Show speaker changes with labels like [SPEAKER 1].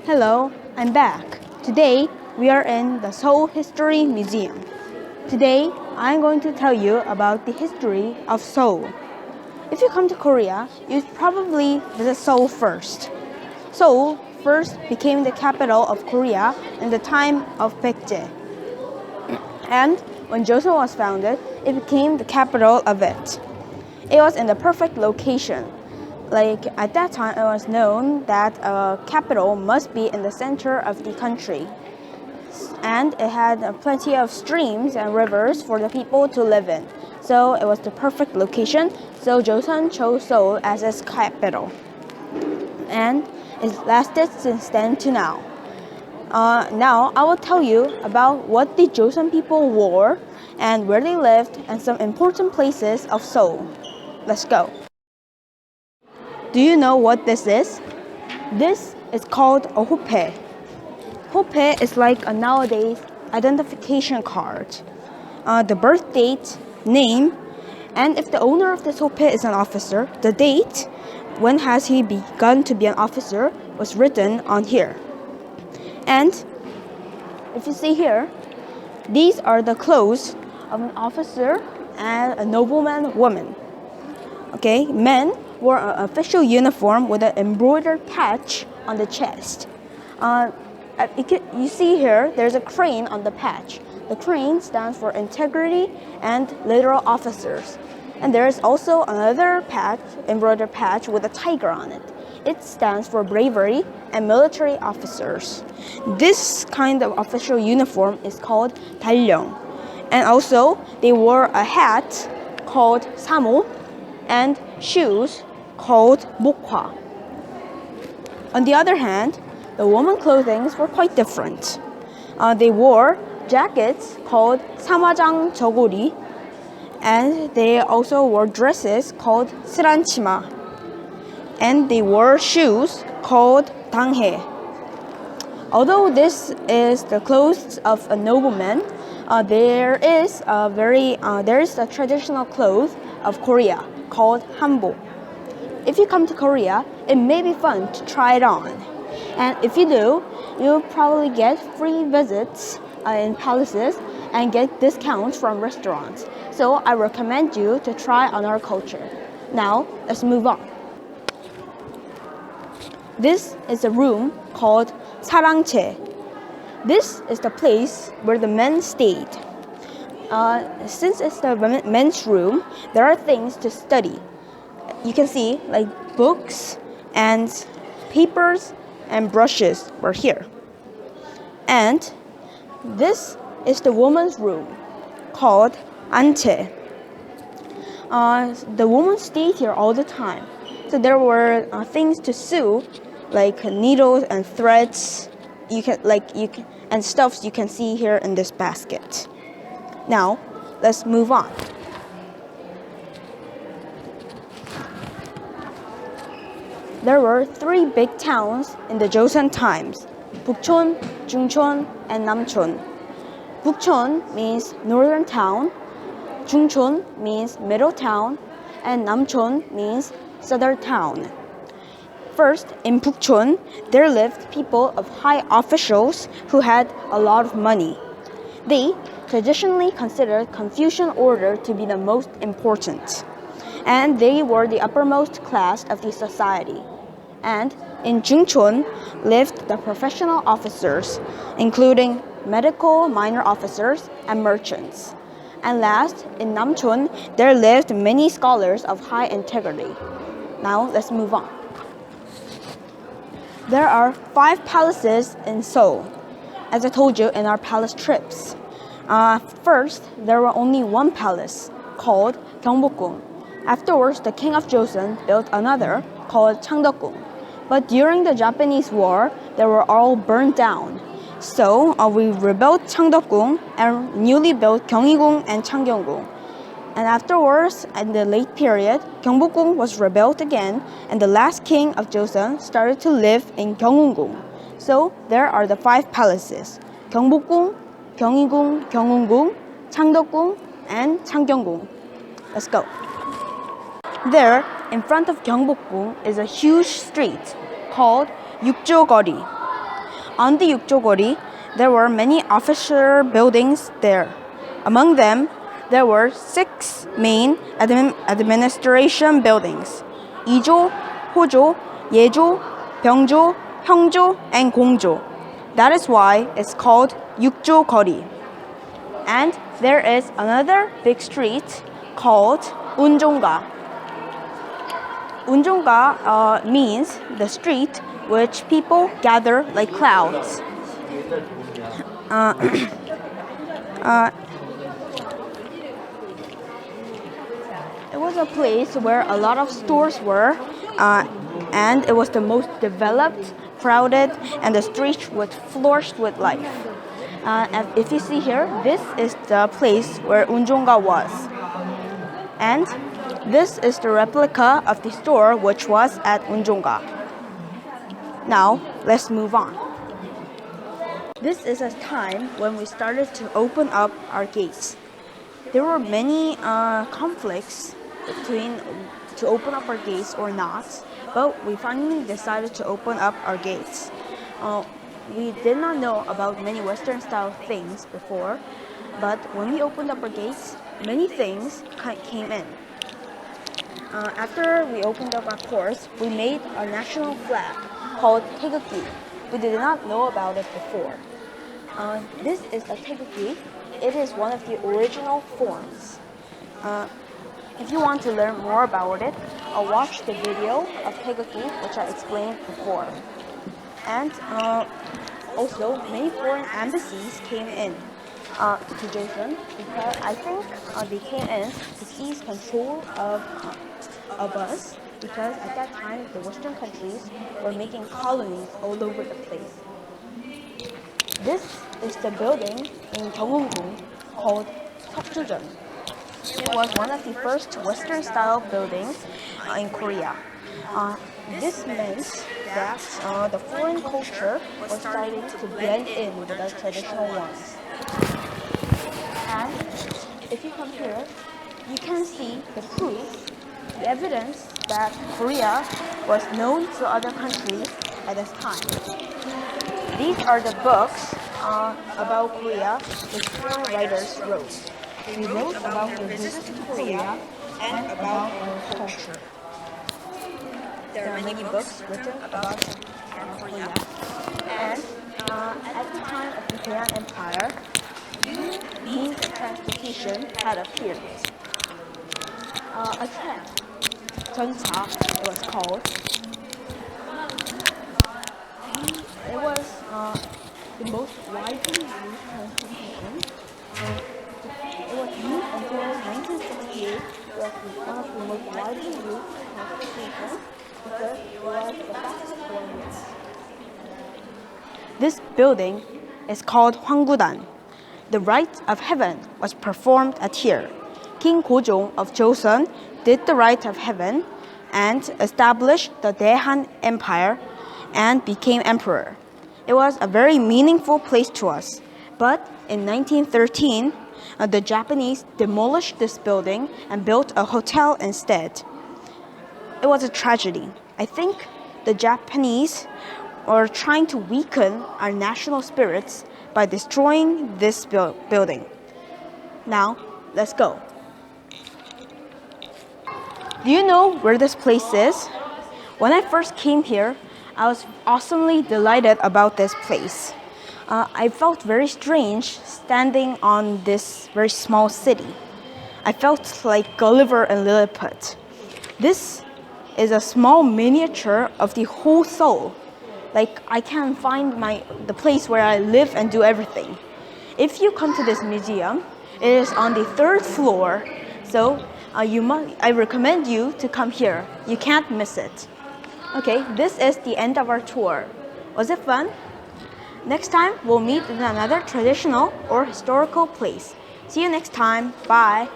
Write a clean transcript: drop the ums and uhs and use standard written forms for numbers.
[SPEAKER 1] Hello, I'm back. Today, we are in the Seoul History Museum. Today, I'm going to tell you about the history of Seoul. If you come to Korea, you'd probably visit Seoul first. Seoul first became the capital of Korea in the time of Baekje. And when Joseon was founded, it became the capital of it. It was in the perfect location. At that time, it was known that a capital must be in the center of the country. And it had plenty of streams and rivers for the people to live in. So it was the perfect location. So Joseon chose Seoul as its capital. And it lasted since then to now. Now I will tell you about what the Joseon people wore and where they lived and some important places of Seoul. Let's go. Do you know what this is? This is called a hope. Hope is like a nowadays identification card. The birth date, name, and if the owner of this hope is an officer, the date, when has he begun to be an officer, was written on here. And if you see here, these are the clothes of an officer and a nobleman woman. Okay, men wore an official uniform with an embroidered patch on the chest. You see here, there's a crane on the patch. The crane stands for integrity and literal officers. And there is also another patch, embroidered patch with a tiger on it. It stands for bravery and military officers. This kind of official uniform is called 달령. And also, they wore a hat called 사모 and shoes called 목화. On the other hand, the women's clothing were quite different. They wore jackets called 사마장 저고리, and they also wore dresses called 스란치마, and they wore shoes called 당해. Although this is the clothes of a nobleman, there is a traditional cloth of Korea called hanbok. If you come to Korea, it may be fun to try it on. And if you do, you'll probably get free visits in palaces and get discounts from restaurants. So I recommend you to try on our culture. Now, let's move on. This is a room called 사랑채. This is the place where the men stayed. Since it's the men's room, there are things to study. You can see like books and papers and brushes were here. And this is the woman's room called 안채. The woman stayed here all the time. So there were things to sew, like needles and threads. And stuffs you can see here in this basket. Now, let's move on. There were three big towns in the Joseon times: Bukchon, Jungchon, and Namchon. Bukchon means northern town, Jungchon means middle town, and Namchon means southern town. First, in Bukchon, there lived people of high officials who had a lot of money. They traditionally considered Confucian order to be the most important, and they were the uppermost class of the society. And in Jungchon lived the professional officers, including medical minor officers and merchants. And last, in Namchon, there lived many scholars of high integrity. Now, let's move on. There are 5 palaces in Seoul, as I told you in our palace trips. First, there were only one palace, called 경복궁. Afterwards, the king of Joseon built another, called 창덕궁. But during the Japanese War, they were all burned down. So we rebuilt 창덕궁 and newly built 경희궁 and 창경궁. And afterwards, in the late period, 경복궁 was rebuilt again, and the last king of Joseon started to live in 경운궁. So there are the 5 palaces: 경복궁, 경희궁, 경운궁, 창덕궁, and 창경궁. Let's go. There, in front of 경복궁, is a huge street called 육조거리. On the Yukjogori, there were many officer buildings there. Among them, there were 6 main administration buildings: 이조, 호조, 예조, 병조, 형조, and 공조. That is why it's called Yukjogori. And there is another big street called Unjonga. Unjonga means the street which people gather like clouds. It was a place where a lot of stores were, and it was the most developed, crowded, and the streets was flourished with life. And if you see here, this is the place where Unjonga was. And this is the replica of the store which was at Unjonga. Now, let's move on. This is a time when we started to open up our gates. There were many conflicts between to open up our gates or not, but we finally decided to open up our gates. We did not know about many Western style things before, but when we opened up our gates, many things came in. After we opened up our course, we made a national flag called 태극기. We did not know about it before. This is a 태극기. It is one of the original forms. If you want to learn more about it, watch the video of 태극기, which I explained before. And also, many foreign embassies came in to Joseon because I think they came in to seize control of us, because at that time the Western countries were making colonies all over the place. This is the building in Gyeongung called Seokjujeon. It was one of the first Western style buildings in Korea. This meant that the foreign culture was starting to blend in with the traditional ones. And if you come here, you can see the proof, the evidence that Korea was known to other countries at this time. These are the books about Korea which foreign writers wrote. They wrote about their visit to Korea and about our culture. There are many books written about Korea. And at the time of the Korean Empire, means of transportation had appeared. A tram, 전차, it was called. It was the most widely used transportation. It was used until 1968. It was one of the most widely used transportation because it was the fastest growing one. This building is called Hwanggudan. The rite of heaven was performed at here. King Gojong of Joseon did the rite of heaven and established the Daehan Empire and became emperor. It was a very meaningful place to us. But in 1913, the Japanese demolished this building and built a hotel instead. It was a tragedy. I think the Japanese were trying to weaken our national spirits by destroying this building. Now, let's go. Do you know where this place is? When I first came here, I was awesomely delighted about this place. I felt very strange standing on this very small city. I felt like Gulliver and Lilliput. This is a small miniature of the whole Seoul. Like, I can find the place where I live and do everything. If you come to this museum, it is on the 3rd floor, so I recommend you to come here. You can't miss it. Okay, this is the end of our tour. Was it fun? Next time, we'll meet in another traditional or historical place. See you next time. Bye.